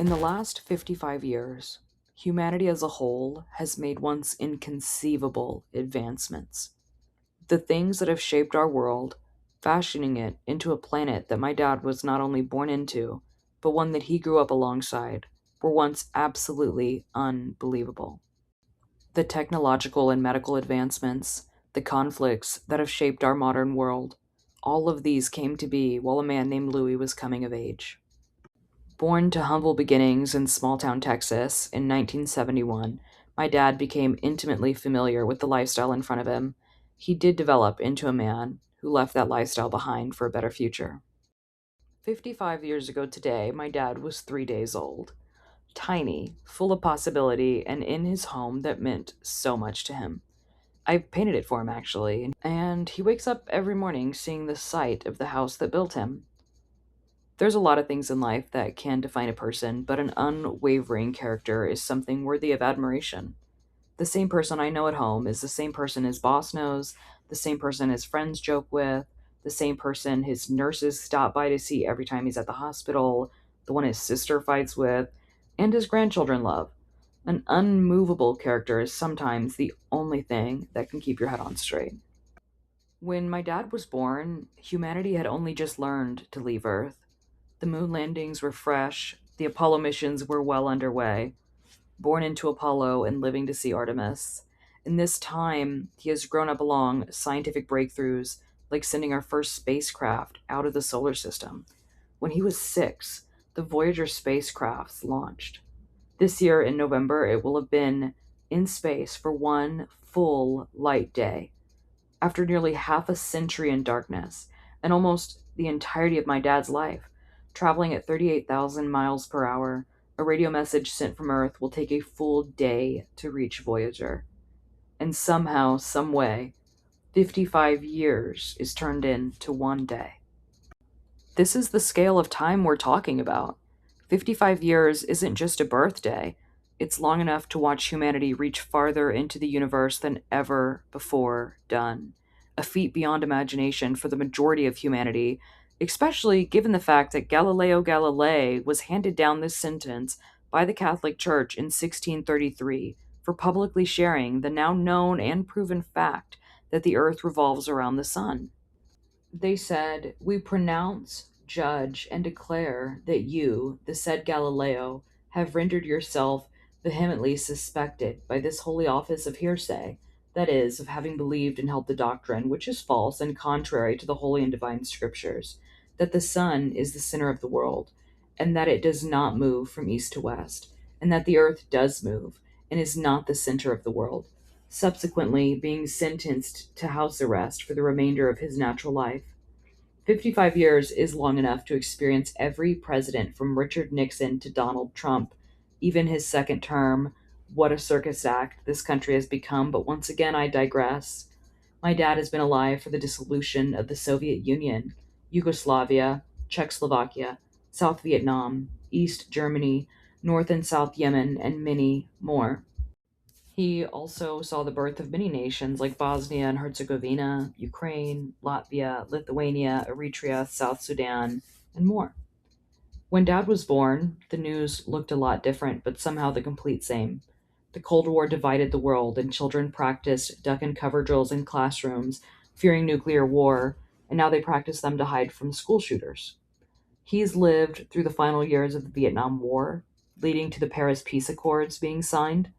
In the last 55 years, humanity as a whole has made once inconceivable advancements. The things that have shaped our world, fashioning it into a planet that my dad was not only born into, but one that he grew up alongside, were once absolutely unbelievable. The technological and medical advancements, the conflicts that have shaped our modern world, all of these came to be while a man named Louis was coming of age. Born to humble beginnings in small town Texas in 1971, my dad became intimately familiar with the lifestyle in front of him. He did develop into a man who left that lifestyle behind for a better future. 55 years ago today, my dad was 3 days old, tiny, full of possibility, and in his home that meant so much to him. I painted it for him actually, and he wakes up every morning seeing the sight of the house that built him. There's a lot of things in life that can define a person, but an unwavering character is something worthy of admiration. The same person I know at home is the same person his boss knows, the same person his friends joke with, the same person his nurses stop by to see every time he's at the hospital, the one his sister fights with, and his grandchildren love. An unmovable character is sometimes the only thing that can keep your head on straight. When my dad was born, humanity had only just learned to leave Earth. The moon landings were fresh, the Apollo missions were well underway. Born into Apollo and living to see Artemis. In this time, he has grown up along scientific breakthroughs like sending our first spacecraft out of the solar system. When he was 6, the Voyager spacecraft launched. This year in November, it will have been in space for one full light day. After nearly half a century in darkness, and almost the entirety of my dad's life, traveling at 38,000 miles per hour, a radio message sent from Earth will take a full day to reach Voyager. And somehow, some way, 55 years is turned into one day. This is the scale of time we're talking about. 55 years isn't just a birthday, it's long enough to watch humanity reach farther into the universe than ever before done. A feat beyond imagination for the majority of humanity, especially given the fact that Galileo Galilei was handed down this sentence by the Catholic Church in 1633 for publicly sharing the now known and proven fact that the earth revolves around the sun. They said, "We pronounce, judge, and declare that you, the said Galileo, have rendered yourself vehemently suspected by this holy office of hearsay, that is, of having believed and held the doctrine, which is false and contrary to the holy and divine scriptures, that the sun is the center of the world, and that it does not move from east to west, and that the earth does move, and is not the center of the world, subsequently being sentenced to house arrest for the remainder of his natural life. 55 years is long enough to experience every president from Richard Nixon to Donald Trump, even his second term. What a circus act this country has become, but once again, I digress. My dad has been alive for the dissolution of the Soviet Union, Yugoslavia, Czechoslovakia, South Vietnam, East Germany, North and South Yemen, and many more. He also saw the birth of many nations like Bosnia and Herzegovina, Ukraine, Latvia, Lithuania, Eritrea, South Sudan, and more. When Dad was born, the news looked a lot different, but somehow the complete same. The Cold War divided the world, and children practiced duck and cover drills in classrooms, fearing nuclear war, and now they practice them to hide from school shooters. He's lived through the final years of the Vietnam War, leading to the Paris Peace Accords being signed.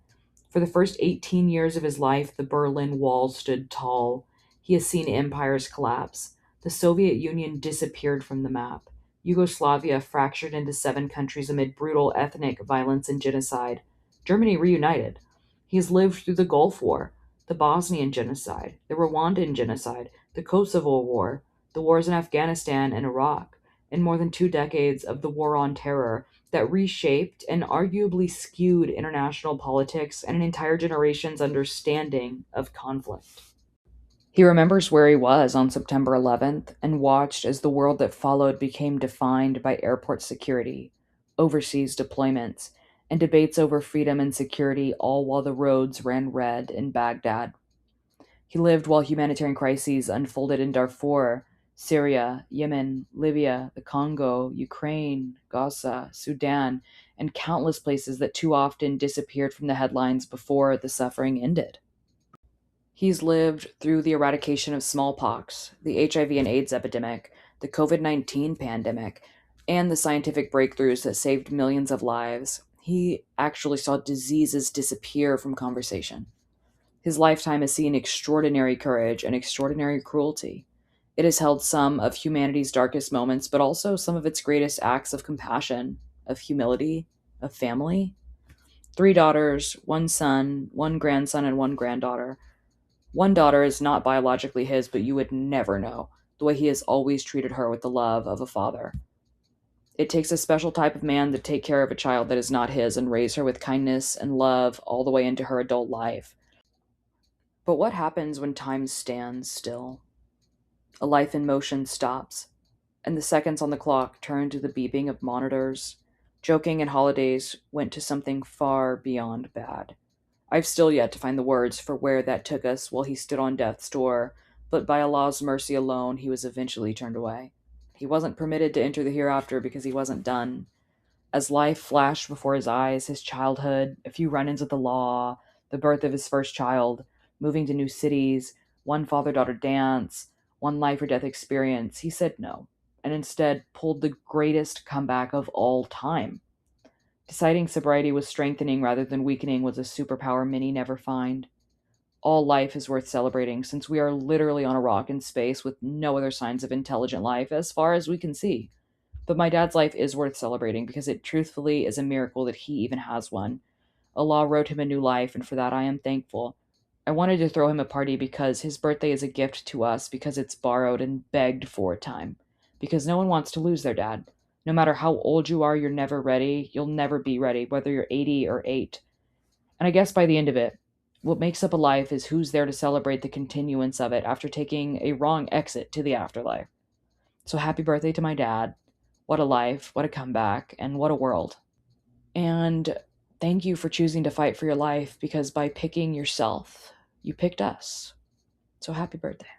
For the first 18 years of his life, the Berlin Wall stood tall. He has seen empires collapse. The Soviet Union disappeared from the map. Yugoslavia fractured into 7 countries amid brutal ethnic violence and genocide. Germany reunited. He has lived through the Gulf War, the Bosnian genocide, the Rwandan genocide, the Kosovo War, the wars in Afghanistan and Iraq, and more than 2 decades of the War on Terror that reshaped and arguably skewed international politics and an entire generation's understanding of conflict. He remembers where he was on September 11th and watched as the world that followed became defined by airport security, overseas deployments, and debates over freedom and security, all while the roads ran red in Baghdad. He lived while humanitarian crises unfolded in Darfur, Syria, Yemen, Libya, the Congo, Ukraine, Gaza, Sudan, and countless places that too often disappeared from the headlines before the suffering ended. He's lived through the eradication of smallpox, the HIV and AIDS epidemic, the COVID 19 pandemic, and the scientific breakthroughs that saved millions of lives. He actually saw diseases disappear from conversation. His lifetime has seen extraordinary courage and extraordinary cruelty. It has held some of humanity's darkest moments, but also some of its greatest acts of compassion, of humility, of family. Three daughters, one son, one grandson, and one granddaughter. One daughter is not biologically his, but you would never know the way he has always treated her with the love of a father. It takes a special type of man to take care of a child that is not his and raise her with kindness and love all the way into her adult life. But what happens when time stands still? A life in motion stops, and the seconds on the clock turn to the beeping of monitors. Joking and holidays went to something far beyond bad. I've still yet to find the words for where that took us while he stood on death's door, but by Allah's mercy alone, he was eventually turned away. He wasn't permitted to enter the hereafter because he wasn't done. As life flashed before his eyes, his childhood, a few run ins with the law, the birth of his first child, moving to new cities, one father daughter dance, one life or death experience, he said no, and instead pulled the greatest comeback of all time. Deciding sobriety was strengthening rather than weakening was a superpower many never find. All life is worth celebrating since we are literally on a rock in space with no other signs of intelligent life as far as we can see. But my dad's life is worth celebrating because it truthfully is a miracle that he even has one. Allah wrote him a new life, and for that I am thankful. I wanted to throw him a party because his birthday is a gift to us because it's borrowed and begged for time. Because no one wants to lose their dad. No matter how old you are, you're never ready. You'll never be ready, whether you're 80 or 8. And I guess by the end of it, what makes up a life is who's there to celebrate the continuance of it after taking a wrong exit to the afterlife. So happy birthday to my dad. What a life, what a comeback, and what a world. And thank you for choosing to fight for your life because by picking yourself, you picked us. So happy birthday.